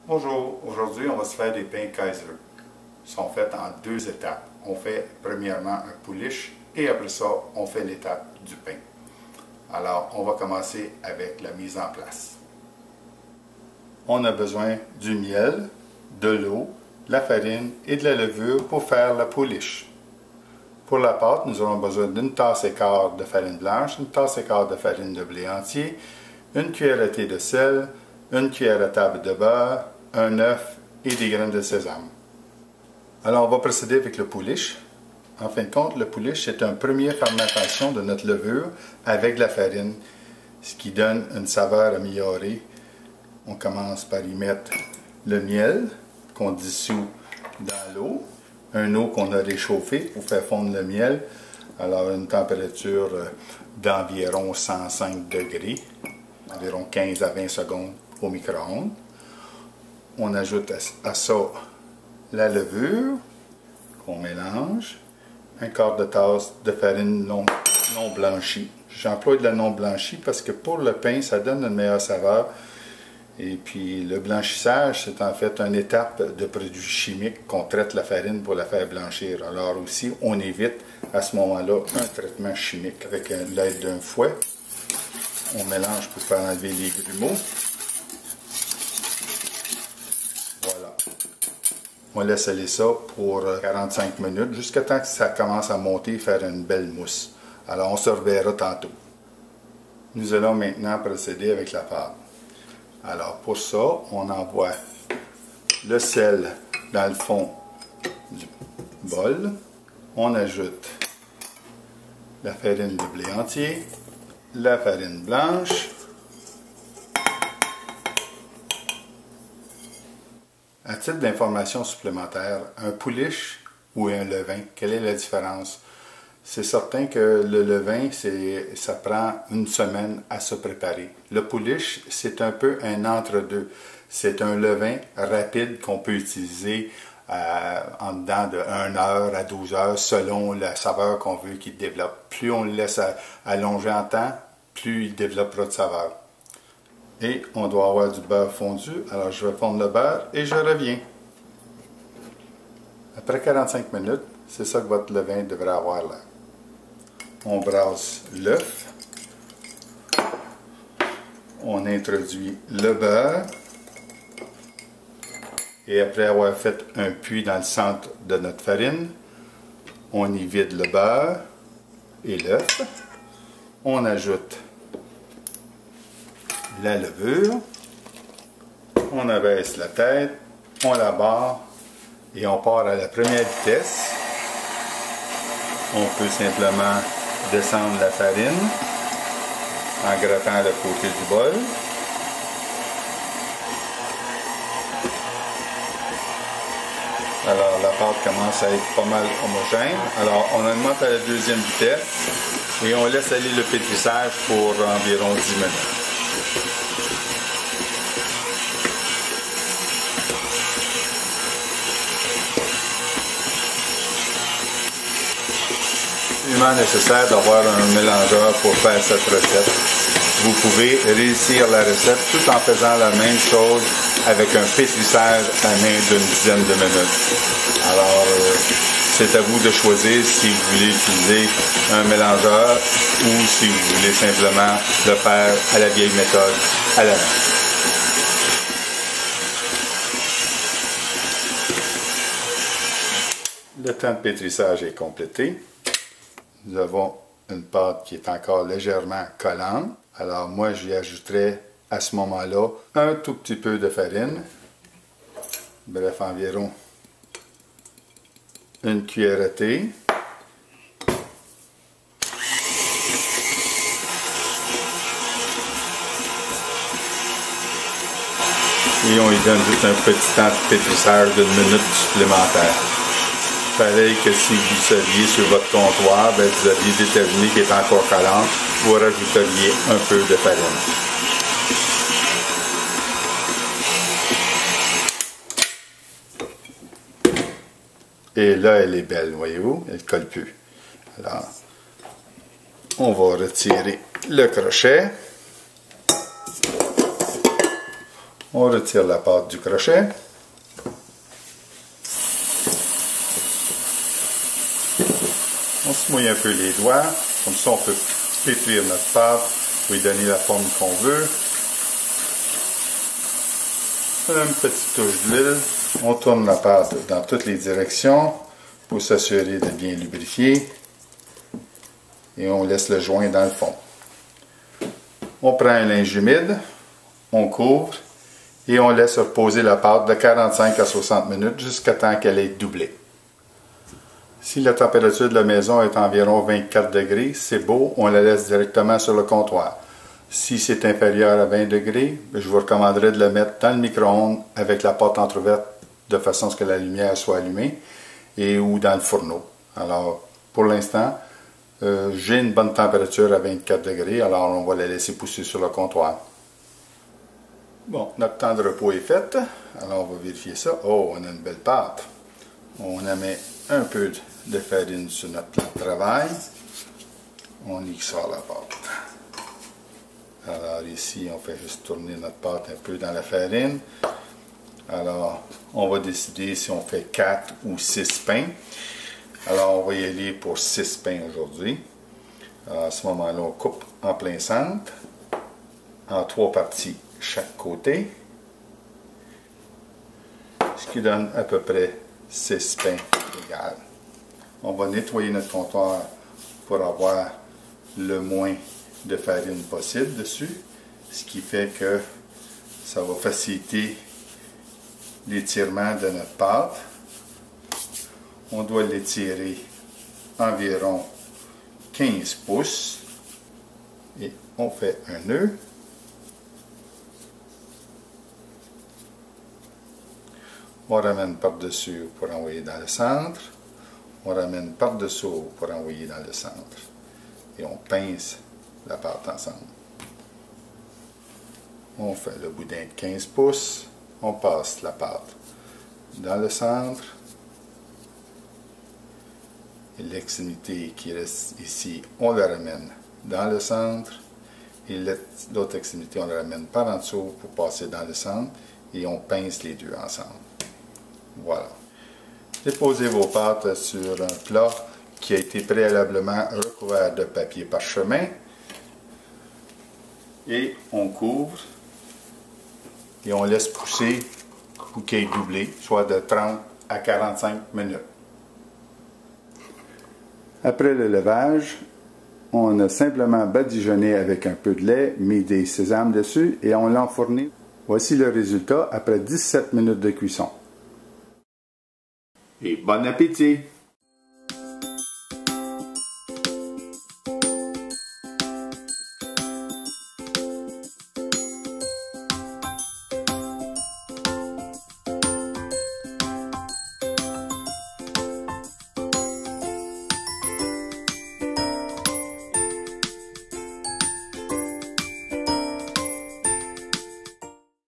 Bonjour, aujourd'hui on va se faire des pains Kaiser. Ils sont faits en deux étapes. On fait premièrement un polish et après ça on fait l'étape du pain. Alors on va commencer avec la mise en place. On a besoin du miel, de l'eau, de la farine et de la levure pour faire la polish. Pour la pâte, nous aurons besoin d'une tasse et quart de farine blanche, une tasse et quart de farine de blé entier, une cuillère à thé de sel, une cuillère à table de beurre, un œuf et des graines de sésame. Alors on va procéder avec le polish. En fin de compte, le polish c'est une première fermentation de notre levure avec la farine, ce qui donne une saveur améliorée. On commence par y mettre le miel qu'on dissout dans l'eau, une eau qu'on a réchauffée pour faire fondre le miel, alors une température d'environ 105 degrés, environ 15 à 20 secondes au micro-ondes. On ajoute à ça la levure qu'on mélange, un quart de tasse de farine non blanchie. J'emploie de la non blanchie parce que pour le pain, ça donne une meilleure saveur. Et puis le blanchissage, c'est en fait une étape de produits chimiques qu'on traite la farine pour la faire blanchir. Alors aussi, on évite à ce moment-là un traitement chimique avec l'aide d'un fouet. On mélange pour faire enlever les grumeaux. Voilà. On laisse aller ça pour 45 minutes jusqu'à temps que ça commence à monter et faire une belle mousse. Alors on se reverra tantôt. Nous allons maintenant procéder avec la pâte. Alors pour ça, on envoie le sel dans le fond du bol. On ajoute la farine de blé entier, la farine blanche, à titre d'information supplémentaire, un polish ou un levain, quelle est la différence? C'est certain que le levain, ça prend une semaine à se préparer. Le polish, c'est un peu un entre-deux. C'est un levain rapide qu'on peut utiliser en dedans de 1 heure à 12 heures selon la saveur qu'on veut qu'il développe. Plus on le laisse allonger en temps, plus il développera de saveur. Et on doit avoir du beurre fondu. Alors je vais fondre le beurre et je reviens. Après 45 minutes, c'est ça que votre levain devrait avoir là. On brasse l'œuf. On introduit le beurre. Et après avoir fait un puits dans le centre de notre farine, on y vide le beurre et l'œuf. On ajoute la levure. On abaisse la tête. On la barre. Et on part à la première vitesse. On peut simplement descendre la farine en grattant le côté du bol. Alors la pâte commence à être pas mal homogène. Alors on augmente à la deuxième vitesse et on laisse aller le pétrissage pour environ 10 minutes. Nécessaire d'avoir un mélangeur pour faire cette recette. Vous pouvez réussir la recette tout en faisant la même chose avec un pétrissage à main d'une dizaine de minutes. Alors, c'est à vous de choisir si vous voulez utiliser un mélangeur ou si vous voulez simplement le faire à la vieille méthode, à la main. Le temps de pétrissage est complété. Nous avons une pâte qui est encore légèrement collante. Alors moi, j'y ajouterai à ce moment-là un tout petit peu de farine. Bref, environ une cuillère à thé. Et on y donne juste un petit temps de pétrissage d'une minute supplémentaire. Pareil que si vous saviez sur votre comptoir, vous aviez déterminé qu'il est encore collante, vous rajouteriez un peu de farine. Et là, elle est belle, voyez-vous, elle ne colle plus. Alors, on va retirer le crochet. On retire la pâte du crochet. On se mouille un peu les doigts, comme ça on peut pétrir notre pâte pour lui donner la forme qu'on veut. Une petite touche d'huile. On tourne la pâte dans toutes les directions pour s'assurer de bien lubrifier. Et on laisse le joint dans le fond. On prend un linge humide, on couvre et on laisse reposer la pâte de 45 à 60 minutes jusqu'à temps qu'elle ait doublé. Si la température de la maison est environ 24 degrés, c'est beau, on la laisse directement sur le comptoir. Si c'est inférieur à 20 degrés, je vous recommanderais de la mettre dans le micro-ondes avec la porte entrouverte de façon à ce que la lumière soit allumée ou dans le fourneau. Alors, pour l'instant, j'ai une bonne température à 24 degrés, alors on va la laisser pousser sur le comptoir. Bon, notre temps de repos est fait, alors on va vérifier ça. Oh, on a une belle pâte. On en met un peu de farine sur notre plan de travail. On y sort la pâte. Alors ici, on fait juste tourner notre pâte un peu dans la farine. Alors, on va décider si on fait 4 ou 6 pains. Alors, on va y aller pour 6 pains aujourd'hui. À ce moment-là, on coupe en plein centre, en 3 parties chaque côté, ce qui donne à peu près 6 pains égales. On va nettoyer notre comptoir pour avoir le moins de farine possible dessus, ce qui fait que ça va faciliter l'étirement de notre pâte. On doit l'étirer environ 15 pouces et on fait un nœud. On ramène par-dessus pour envoyer dans le centre. On ramène par-dessous pour envoyer dans le centre. Et on pince la pâte ensemble. On fait le boudin de 15 pouces. On passe la pâte dans le centre. Et l'extrémité qui reste ici, on la ramène dans le centre. Et l'autre extrémité, on la ramène par en dessous pour passer dans le centre. Et on pince les deux ensemble. Voilà. Déposez vos pâtes sur un plat qui a été préalablement recouvert de papier parchemin. Et on couvre et on laisse pousser pour qu'il ait doublé, soit de 30 à 45 minutes. Après le levage, on a simplement badigeonné avec un peu de lait, mis des sésames dessus et on l'a enfourné. Voici le résultat après 17 minutes de cuisson. Et bon appétit!